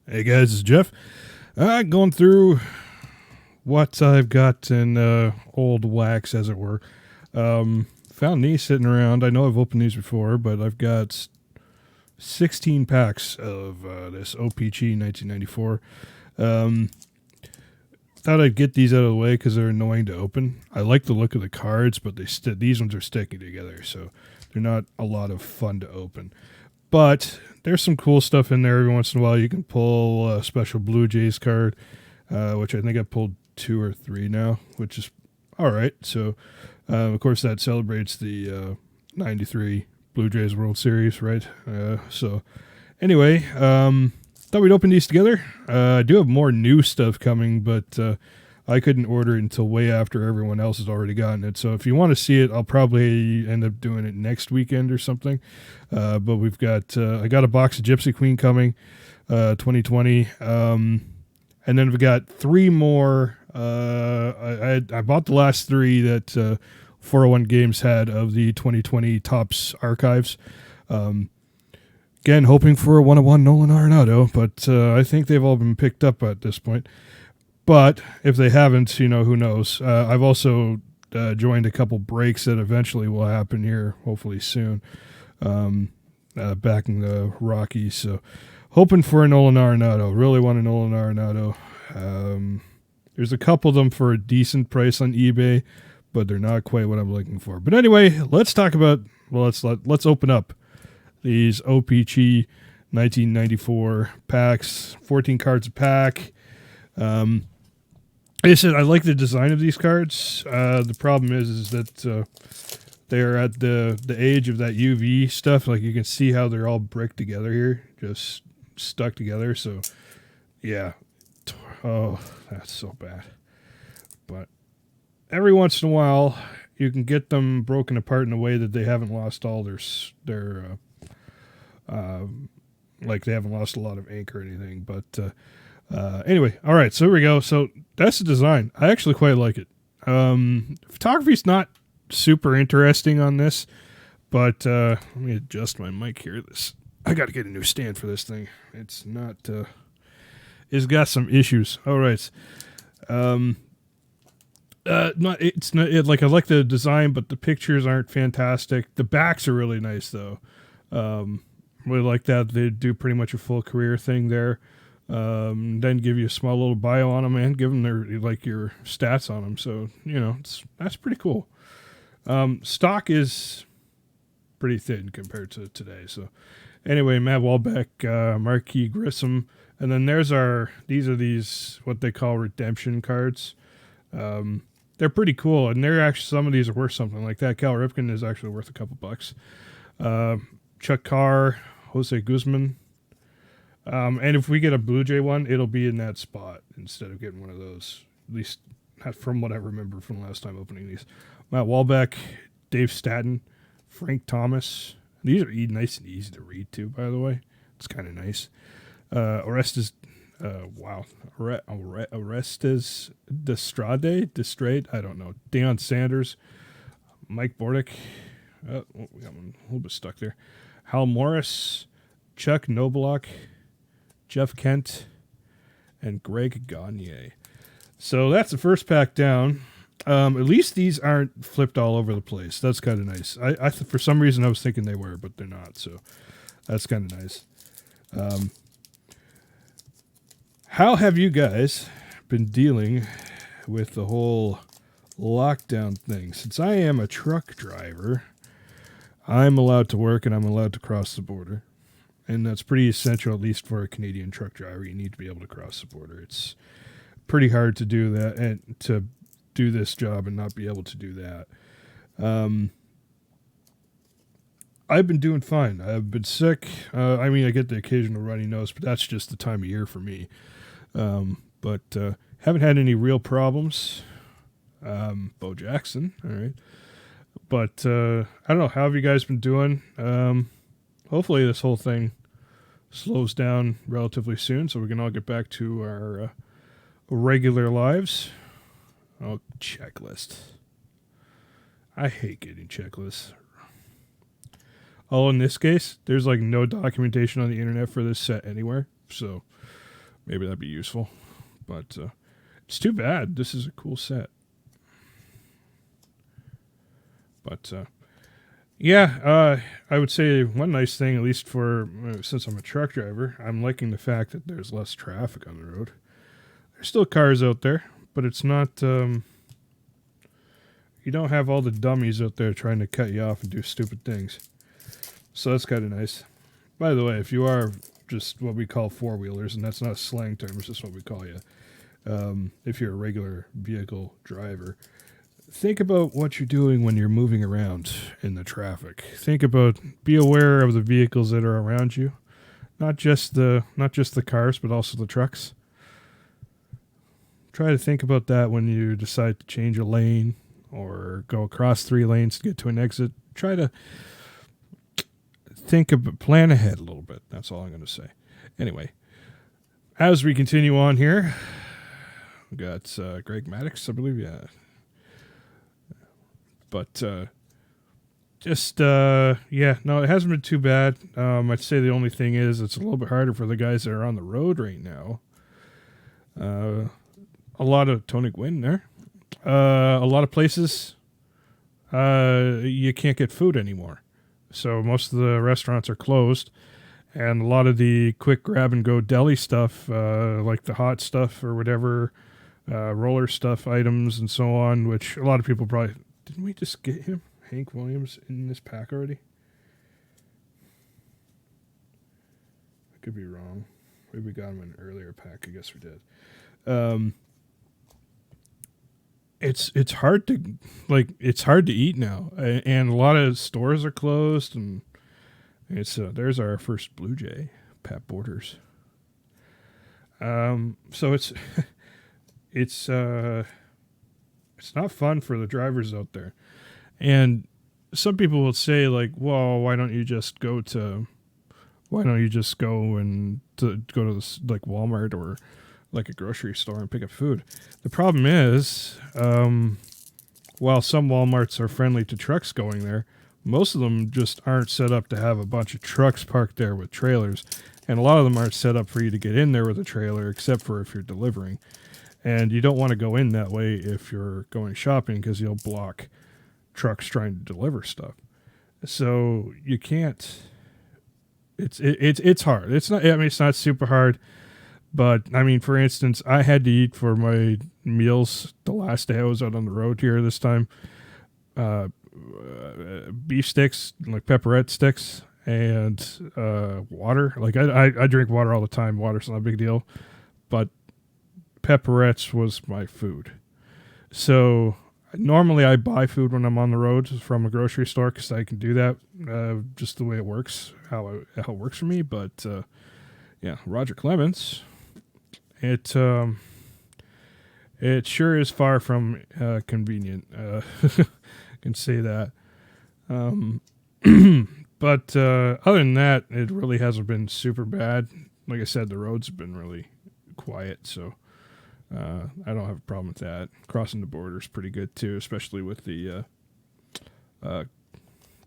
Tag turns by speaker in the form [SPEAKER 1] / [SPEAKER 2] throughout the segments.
[SPEAKER 1] Hey guys, it's Jeff. Going through what I've got in old wax, as it were. Found these sitting around. I know I've opened these before, but I've got 16 packs of this O-Pee-Chee 1994. Um, Thought I'd get these out of the way because they're annoying to open. I like the look of the cards, but these ones are sticking together, so they're not a lot of fun to open. But there's some cool stuff in there. Every once in a while, you can pull a special Blue Jays card, which I think I pulled 2 or 3 now, which is all right. So, of course, that celebrates the '93 Blue Jays World Series, right? So, anyway, thought we'd open these together. I do have more new stuff coming, but I couldn't order it until way after everyone else has already gotten it. So if you want to see it, I'll probably end up doing it next weekend or something. But we've got I got a box of Gypsy Queen coming, 2020, and then we've got 3 more. I bought the last 3 that 401 Games had of the 2020 Topps archives. Again, hoping for a 101 Nolan Arenado, but I think they've all been picked up at this point. But if they haven't, who knows? I've also joined a couple breaks that eventually will happen here, hopefully soon, back in the Rockies. So hoping for a Nolan Arenado. Really want a Nolan Arenado. There's a couple of them for a decent price on eBay, but they're not quite what I'm looking for. But anyway, let's talk about, let's open up these O-Pee-Chee 1994 packs, 14 cards a pack. I said I like the design of these cards. The problem is that they're at the age of that UV stuff. Like you can see how they're all bricked together here, just stuck together. So yeah, oh, that's so bad. But every once in a while, you can get them broken apart in a way that they haven't lost all their like they haven't lost a lot of ink or anything. But anyway, all right, so here we go. So that's the design. I actually quite like it. Photography's not super interesting on this, but let me adjust my mic here. I got to get a new stand for this thing. It's not. It's got some issues. All right. Not it's not it, like I like the design, but the pictures aren't fantastic. The backs are really nice though. Really like that they do pretty much a full career thing there. Then give you a small little bio on them and give them your stats on them. So that's pretty cool. Stock is pretty thin compared to today. So anyway, Matt Walbeck, Marquis Grissom, and then these are what they call redemption cards. They're pretty cool, and they're actually, some of these are worth something. Like that Cal Ripken is actually worth a couple bucks. Chuck Carr, Jose Guzman. And if we get a Blue Jay one, it'll be in that spot instead of getting one of those. At least from what I remember from last time opening these. Matt Walbeck, Dave Statton, Frank Thomas. These are nice and easy to read too, by the way. It's kind of nice. Orestes, Orestes Destrade, I don't know. Deion Sanders, Mike Bordick. We got one a little bit stuck there. Hal Morris, Chuck Noblock, Jeff Kent, and Greg Gagne. So that's the first pack down. At least these aren't flipped all over the place. That's kind of nice. I for some reason I was thinking they were, but they're not. So that's kind of nice. How have you guys been dealing with the whole lockdown thing? Since I am a truck driver, I'm allowed to work and I'm allowed to cross the border. And that's pretty essential, at least for a Canadian truck driver. You need to be able to cross the border. It's pretty hard to do that and to do this job and not be able to do that. I've been doing fine. I've been sick. I get the occasional runny nose, but that's just the time of year for me. But haven't had any real problems. Bo Jackson, all right. But I don't know. How have you guys been doing? Hopefully this whole thing slows down relatively soon so we can all get back to our regular lives. Oh, checklist. I hate getting checklists. Oh, in this case, there's like no documentation on the internet for this set anywhere. So Maybe that'd be useful. But it's too bad. This is a cool set. But I would say one nice thing, at least for since I'm a truck driver, I'm liking the fact that there's less traffic on the road. There's still cars out there, but it's not. You don't have all the dummies out there trying to cut you off and do stupid things. So that's kind of nice. By the way, if you are just what we call four-wheelers, and that's not a slang term, it's just what we call you. If you're a regular vehicle driver, think about what you're doing when you're moving around in the traffic. Be aware of the vehicles that are around you, not just the cars, but also the trucks. Try to think about that when you decide to change a lane or go across 3 lanes to get to an exit. Try to plan ahead a little bit. That's all I'm going to say. Anyway, as we continue on here, we got Greg Maddox, I believe. Yeah. But no, it hasn't been too bad. I'd say the only thing is it's a little bit harder for the guys that are on the road right now. A lot of tonic wind there. A lot of places you can't get food anymore. So most of the restaurants are closed. And a lot of the quick grab-and-go deli stuff, like the hot stuff or whatever, roller stuff items and so on, which a lot of people probably... Didn't we just get him, Hank Williams, in this pack already? I could be wrong. Maybe we got him in an earlier pack. I guess we did. It's hard to eat now, and a lot of stores are closed, and it's there's our first Blue Jay, Pat Borders. So it's not fun for the drivers out there. And some people will say, like, well, why don't you just go and go to this, like Walmart or like a grocery store and pick up food? The problem is, while some Walmarts are friendly to trucks going there, most of them just aren't set up to have a bunch of trucks parked there with trailers. And a lot of them aren't set up for you to get in there with a trailer, except for if you're delivering. And you don't want to go in that way if you're going shopping, because you'll block trucks trying to deliver stuff. So you can't. It's hard. It's not. I mean, it's not super hard. But I mean, for instance, I had to eat for my meals the last day I was out on the road here this time. Beef sticks, like pepperette sticks, and water. Like I drink water all the time. Water's not a big deal, but pepperettes was my food. So normally I buy food when I'm on the road from a grocery store because I can do that, just the way it works, how it works for me. But yeah, Roger Clemens, it sure is far from convenient. I can say that. But other than that, it really hasn't been super bad. Like I said, the roads have been really quiet, so I don't have a problem with that. Crossing the border is pretty good too, especially with the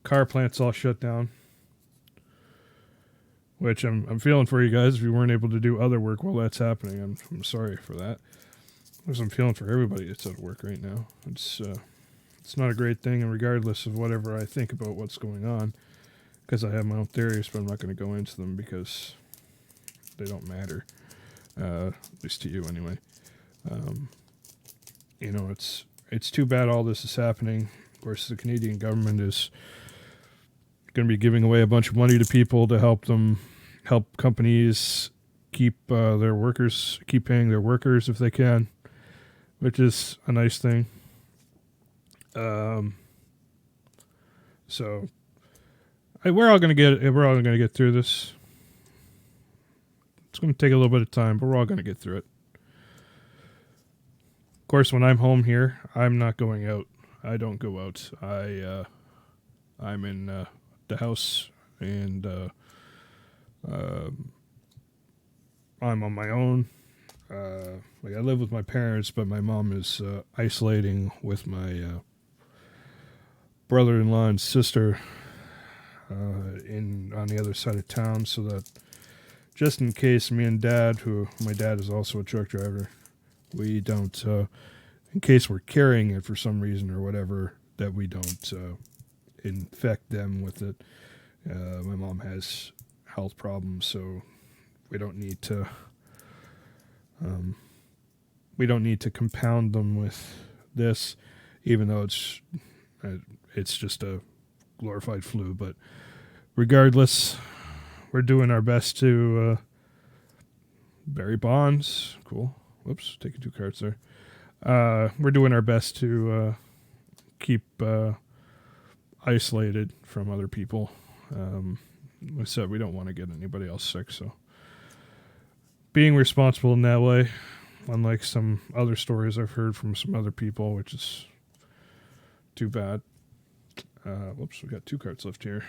[SPEAKER 1] car plants all shut down. Which I'm feeling for you guys if you weren't able to do other work while that's happening. I'm sorry for that. Because I'm feeling for everybody that's at work right now. It's not a great thing, and regardless of whatever I think about what's going on, because I have my own theories, but I'm not going to go into them because they don't matter, at least to you anyway. It's too bad all this is happening. Of course, the Canadian government is going to be giving away a bunch of money to people to help companies keep paying their workers if they can, which is a nice thing. So we're all going to get through this. It's going to take a little bit of time, but we're all going to get through it. Of course, when I'm home here, I'm not going out. I don't go out. I'm in the house, and I'm on my own. I live with my parents, but my mom is isolating with my brother-in-law and sister on the other side of town, so that just in case me and Dad, my dad is also a truck driver, we don't, in case we're carrying it for some reason or whatever, that we don't infect them with it. My mom has health problems, so we don't need to compound them with this, even though it's just a glorified flu. But regardless, we're doing our best to bury bonds. Cool. Whoops, taking 2 cards there. We're doing our best to keep isolated from other people. We said we don't want to get anybody else sick, so being responsible in that way, unlike some other stories I've heard from some other people, which is too bad. Whoops, we got 2 cards left here.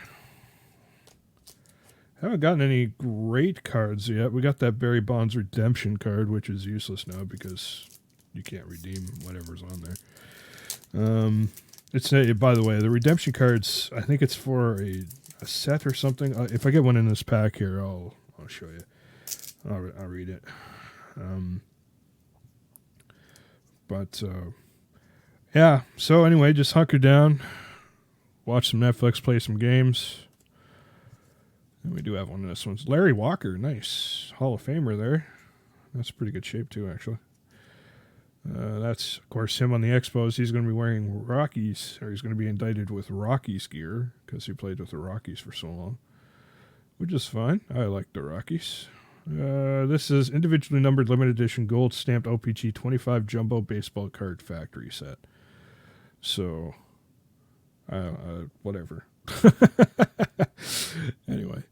[SPEAKER 1] Haven't gotten any great cards yet. We got that Barry Bonds redemption card, which is useless now because you can't redeem whatever's on there. It's by the way, the redemption cards, I think it's for a set or something. If I get one in this pack here, I'll show you. I'll read it. Yeah. So anyway, just hunker down, watch some Netflix, play some games. And we do have one of this one's Larry Walker, nice Hall of Famer there. That's pretty good shape too, actually. That's, of course, him on the Expos. He's going to be wearing Rockies, or he's going to be indicted with Rockies gear because he played with the Rockies for so long, which is fine. I like the Rockies. This is individually numbered limited edition gold stamped O-Pee-Chee 25 jumbo baseball card factory set. So, whatever. Anyway,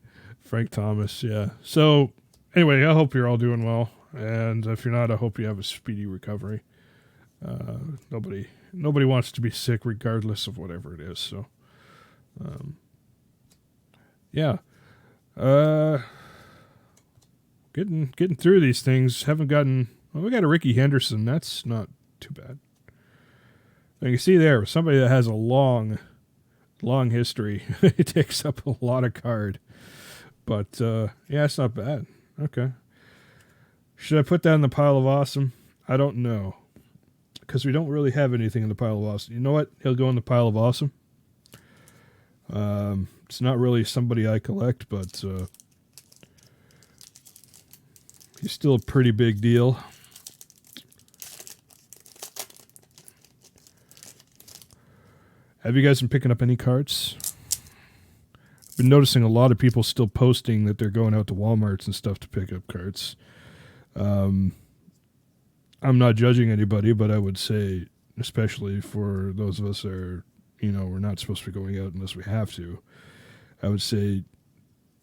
[SPEAKER 1] Frank Thomas, yeah. So, anyway, I hope you're all doing well. And if you're not, I hope you have a speedy recovery. Nobody wants to be sick regardless of whatever it is. So, yeah. Getting through these things. Haven't gotten... Well, we got a Ricky Henderson. That's not too bad. And you see there, somebody that has a long history. It takes up a lot of card. But, yeah, it's not bad. Okay. Should I put that in the pile of awesome? I don't know. Because we don't really have anything in the pile of awesome. You know what? He'll go in the pile of awesome. It's not really somebody I collect, but he's still a pretty big deal. Have you guys been picking up any cards? I've been noticing a lot of people still posting that they're going out to Walmarts and stuff to pick up cards. I'm not judging anybody, but I would say, especially for those of us that are, we're not supposed to be going out unless we have to, I would say,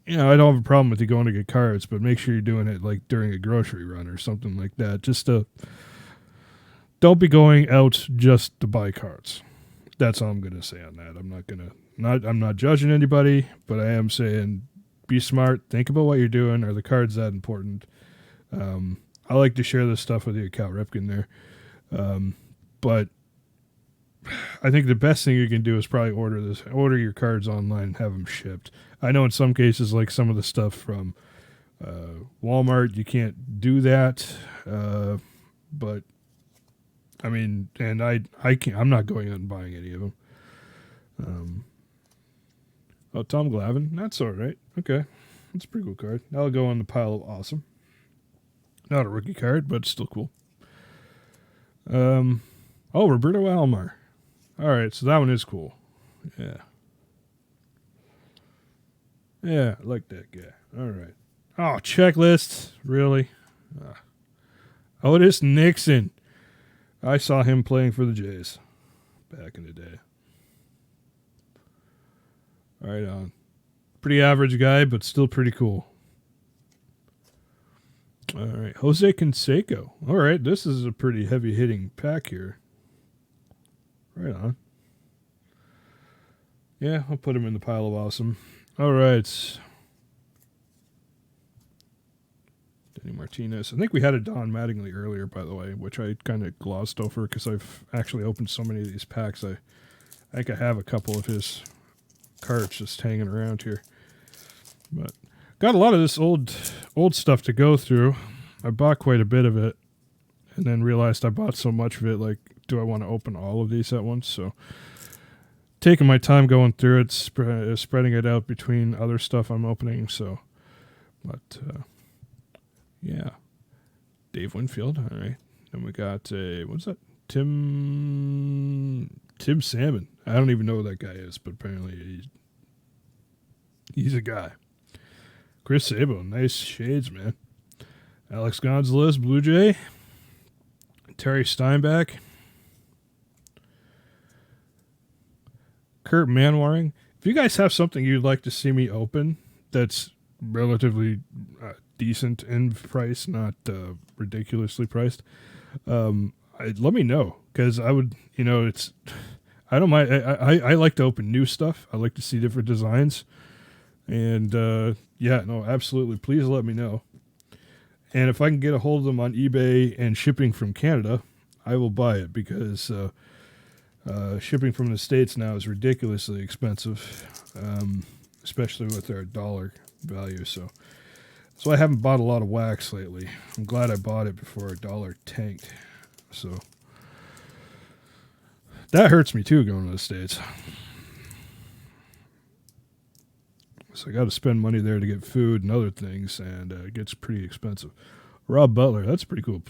[SPEAKER 1] I don't have a problem with you going to get cards, but make sure you're doing it like during a grocery run or something like that. Don't be going out just to buy cards. That's all I'm going to say on that. I'm not judging anybody, but I am saying be smart. Think about what you're doing. Are the cards that important? I like to share this stuff with you, Cal Ripken there. But I think the best thing you can do is probably order your cards online and have them shipped. I know in some cases, like some of the stuff from Walmart, you can't do that. But I mean, and I'm not going out and buying any of them. Tom Glavine, that's all right. Okay, that's a pretty cool card. That'll go on the pile of awesome. Not a rookie card, but still cool. Roberto Alomar. All right, so that one is cool. Yeah. Yeah, I like that guy. All right. Oh, checklist. Really? Otis Nixon. I saw him playing for the Jays back in the day. Right on. Pretty average guy, but still pretty cool. All right, Jose Canseco. All right, this is a pretty heavy-hitting pack here. Right on. Yeah, I'll put him in the pile of awesome. All right. Danny Martinez. I think we had a Don Mattingly earlier, by the way, which I kind of glossed over because I've actually opened so many of these packs. I think I have a couple of his cards just hanging around here. But Got a lot of this old stuff to go through. I bought quite a bit of it, and then realized I bought so much of it. Like, do I want to open all of these at once? So, taking my time going through it, spreading it out between other stuff I'm opening. So, but yeah, Dave Winfield. All right, and we got what's that? Tim Salmon. I don't even know who that guy is, but apparently he's a guy. Chris Sabo, nice shades, man. Alex Gonzalez, Blue Jay. Terry Steinbach. Kurt Manwaring. If you guys have something you'd like to see me open that's relatively decent in price, not ridiculously priced, let me know, because I would, it's, I don't mind. I like to open new stuff. I like to see different designs, and yeah, no, absolutely. Please let me know. And if I can get a hold of them on eBay and shipping from Canada, I will buy it, because shipping from the States now is ridiculously expensive, especially with our dollar value. So I haven't bought a lot of wax lately. I'm glad I bought it before our dollar tanked. So that hurts me too, going to the States. So I got to spend money there to get food and other things, and it gets pretty expensive. Rob Butler, that's a pretty cool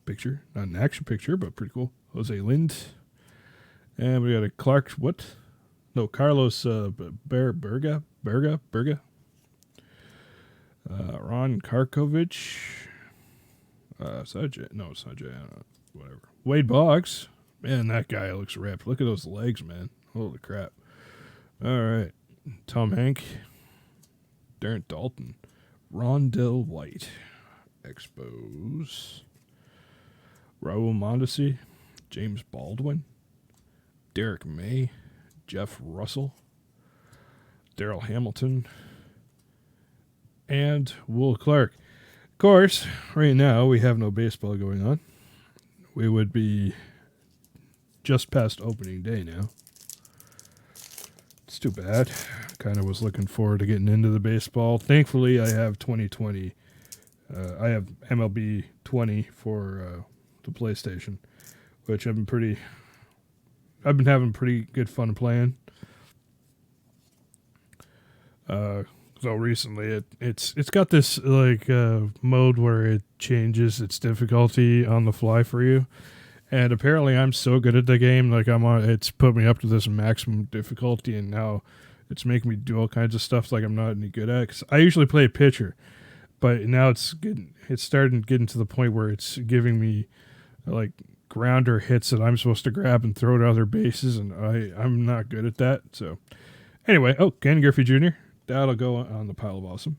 [SPEAKER 1] picture. Not an action picture, but pretty cool. Jose Lind. And we got a Carlos Berga. Ron Karkovich. Sajay. No, it's Sajay. Whatever. Wade Boggs. Man, that guy looks ripped. Look at those legs, man. Holy crap. All right. Tom Hank. Darren Dalton. Rondell White. Expos. Raul Mondesi. James Baldwin. Derek May. Jeff Russell. Daryl Hamilton. And Will Clark. Of course, right now we have no baseball going on. We would be just past opening day now. It's too bad. Kind of was looking forward to getting into the baseball. Thankfully, I have 2020. I have MLB 20 for the PlayStation, which I've been having pretty good fun playing. So recently, it's got this mode where it changes its difficulty on the fly for you, and apparently I'm so good at the game, it's put me up to this maximum difficulty, and now it's making me do all kinds of stuff I'm not any good at. 'Cause I usually play pitcher, but now it's starting to get to the point where it's giving me grounder hits that I'm supposed to grab and throw to other bases, and I'm not good at that. So anyway, Ken Griffey Jr. That'll go on the pile of awesome.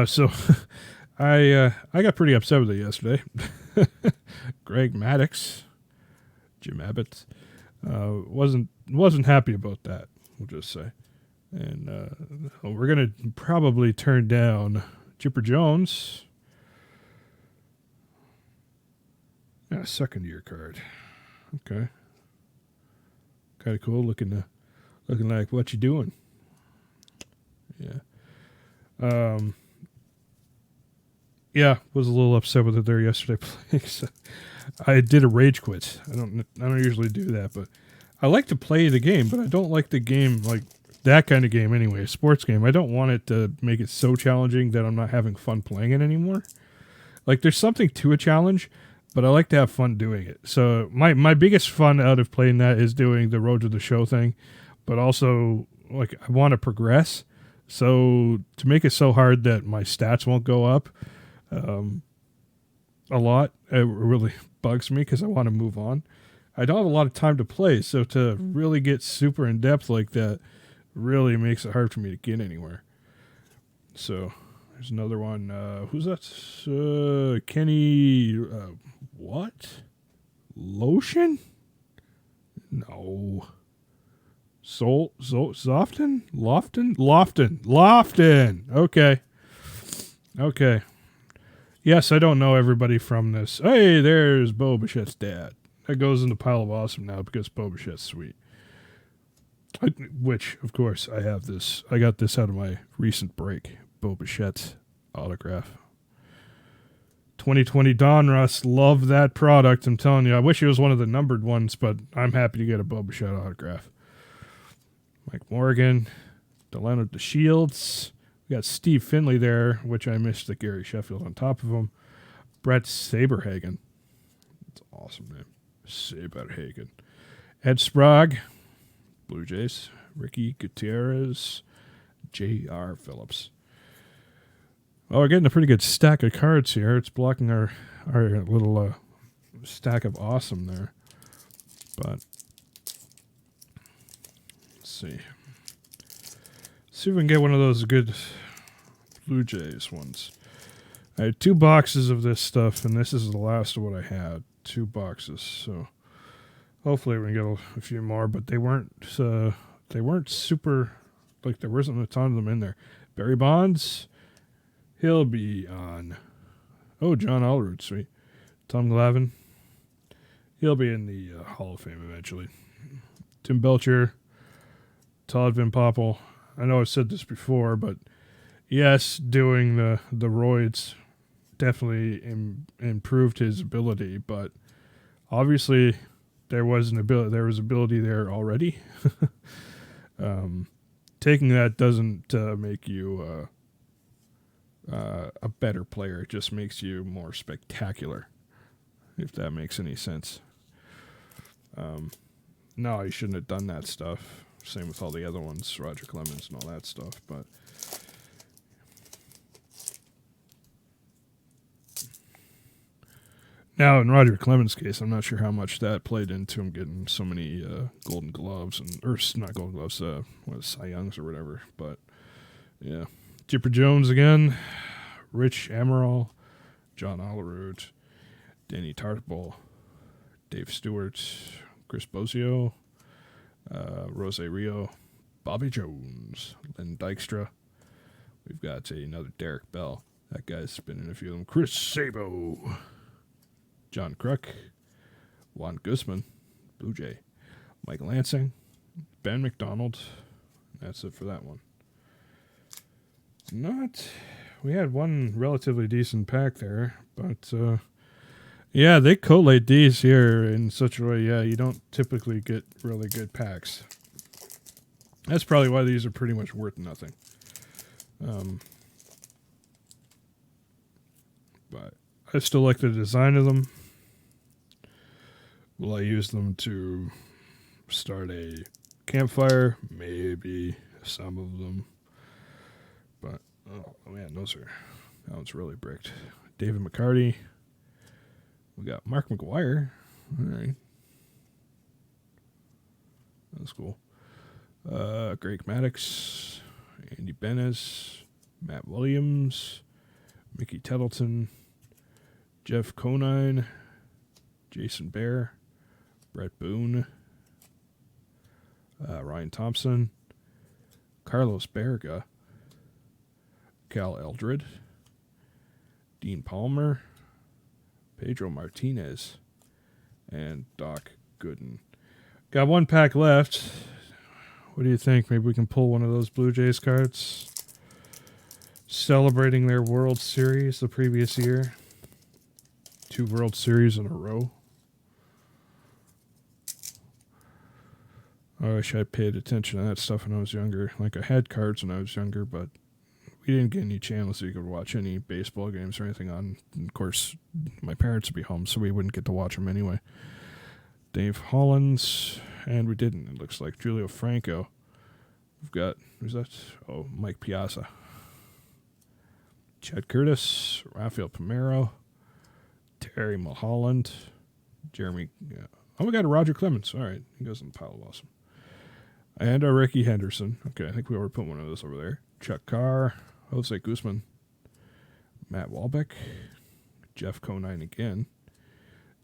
[SPEAKER 1] So I got pretty upset with it yesterday. Greg Maddox, Jim Abbott, wasn't happy about that. We'll just say, and we're gonna probably turn down Chipper Jones. Yeah, second year card. Okay, kind of cool. Looking like what you doing. Yeah. Yeah, was a little upset with it there yesterday. So I did a rage quit. I don't usually do that, but I like to play the game, but I don't like the game like that kind of game anyway, a sports game. I don't want it to make it so challenging that I'm not having fun playing it anymore. There's something to a challenge, but I like to have fun doing it. So my biggest fun out of playing that is doing the Road to the Show thing, but also I want to progress. So to make it so hard that my stats won't go up a lot, it really bugs me because I want to move on. I don't have a lot of time to play, so to really get super in depth like that really makes it hard for me to get anywhere. So there's another one. Who's that? Kenny. What? Lotion? No. Lofton. Okay. Yes, I don't know everybody from this. Hey, there's Bo Bichette's dad. That goes in the pile of awesome now because Bo Bichette's sweet. Which, of course, I have this. I got this out of my recent break. Bo Bichette autograph. 2020 Donruss. Love that product. I'm telling you. I wish it was one of the numbered ones, but I'm happy to get a Bo Bichette autograph. Mike Morgan. Delano DeShields. We got Steve Finley there, which I missed the Gary Sheffield on top of him. Brett Saberhagen. That's an awesome name. Saberhagen. Ed Sprague. Blue Jays. Ricky Gutierrez. J.R. Phillips. Well, we're getting a pretty good stack of cards here. It's blocking our little stack of awesome there. But let's see. See if we can get one of those good Blue Jays ones. I had 2 boxes of this stuff, and this is the last of what I had. 2 boxes. So hopefully we can get a few more, but they weren't super, like there wasn't a ton of them in there. Barry Bonds. He'll be on. Oh, John Allroot, sweet. Tom Glavine. He'll be in the Hall of Fame eventually. Tim Belcher. Todd Van Poppel. I know I've said this before, but yes, doing the roids definitely improved his ability, but obviously there was ability there already. Taking that doesn't make you a better player. It just makes you more spectacular, if that makes any sense. No, he shouldn't have done that stuff. Same with all the other ones, Roger Clemens and all that stuff. But now, in Roger Clemens' case, I'm not sure how much that played into him getting so many Golden Gloves or not Golden Gloves, Cy Youngs or whatever. But yeah, Chipper Jones again, Rich Amaral, John Olerud, Danny Tartable, Dave Stewart, Chris Bosio, Rose Rio, Bobby Jones, Len Dykstra. We've got another Derek Bell. That guy's been in a few of them. Chris Sabo, John Kruk, Juan Guzman, Blue Jay, Mike Lansing, Ben McDonald. That's it for that one. We had one relatively decent pack there, but yeah, they collate these here in such a way, yeah, you don't typically get really good packs. That's probably why these are pretty much worth nothing. But I still like the design of them. Will I use them to start a campfire? Maybe some of them. But, oh man, that one's really bricked. David McCarty. We got Mark McGuire. All right. That's cool. Greg Maddux. Andy Benes. Matt Williams. Mickey Tettleton. Jeff Conine. Jason Bear. Brett Boone. Ryan Thompson. Carlos Berga. Cal Eldred. Dean Palmer. Pedro Martinez, and Doc Gooden. Got one pack left. What do you think? Maybe we can pull one of those Blue Jays cards. Celebrating their World Series the previous year. 2 World Series in a row. I wish I paid attention to that stuff when I was younger. Like, I had cards when I was younger, but we didn't get any channels so you could watch any baseball games or anything on. And of course, my parents would be home, so we wouldn't get to watch them anyway. Dave Hollins, and we didn't. It looks like Julio Franco. We've got, who's that? Oh, Mike Piazza. Chad Curtis, Rafael Palmeiro, Terry Mulholland, Jeremy. Yeah. Oh, we got a Roger Clemens. All right, he goes in the pile of awesome. And a Ricky Henderson. Okay, I think we already put one of those over there. Chuck Carr, Jose Guzman, Matt Walbeck, Jeff Conine again,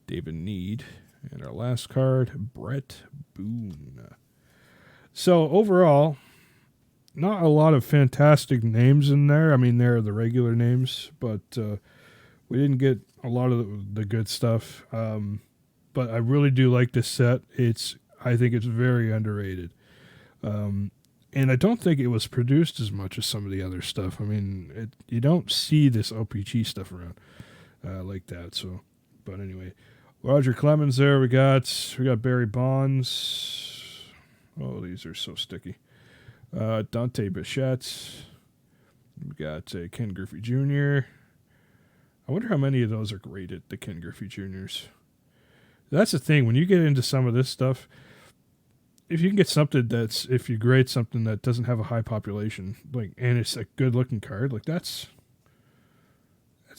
[SPEAKER 1] David Need, and our last card, Brett Boone. So overall, not a lot of fantastic names in there. I mean, they're the regular names, but we didn't get a lot of the good stuff. But I really do like this set. I think it's very underrated. And I don't think it was produced as much as some of the other stuff. I mean, you don't see this O-Pee-Chee stuff around like that. So, but anyway, Roger Clemens there. We got Barry Bonds. Oh, these are so sticky. Dante Bichette. We got Ken Griffey Jr. I wonder how many of those are graded, the Ken Griffey Jr.'s. That's the thing. When you get into some of this stuff, if you can get something if you grade something that doesn't have a high population, like, and it's a good looking card, like that's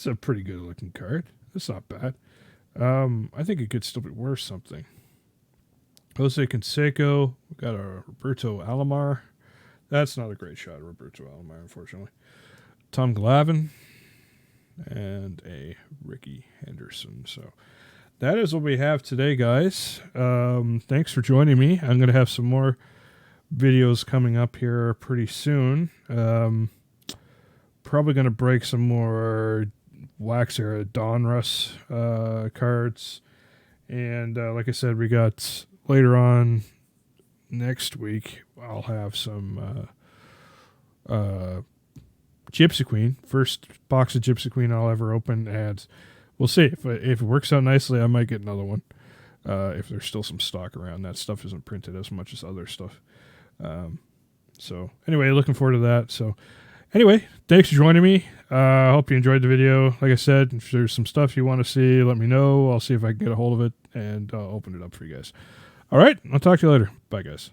[SPEAKER 1] a pretty good looking card. That's not bad. I think it could still be worth something. Jose Canseco. We got a Roberto Alomar. That's not a great shot of Roberto Alomar, unfortunately. Tom Glavine and a Ricky Henderson. So that is what we have today, guys. Thanks for joining me. I'm going to have some more videos coming up here pretty soon. Probably going to break some more Wax Era Donruss cards. And like I said, we got later on next week, I'll have some Gypsy Queen. First box of Gypsy Queen I'll ever open, and we'll see. If it works out nicely, I might get another one. If there's still some stock around. That stuff isn't printed as much as other stuff. So anyway, looking forward to that. So anyway, thanks for joining me. I hope you enjoyed the video. Like I said, if there's some stuff you want to see, let me know. I'll see if I can get a hold of it, and I'll open it up for you guys. All right, I'll talk to you later. Bye, guys.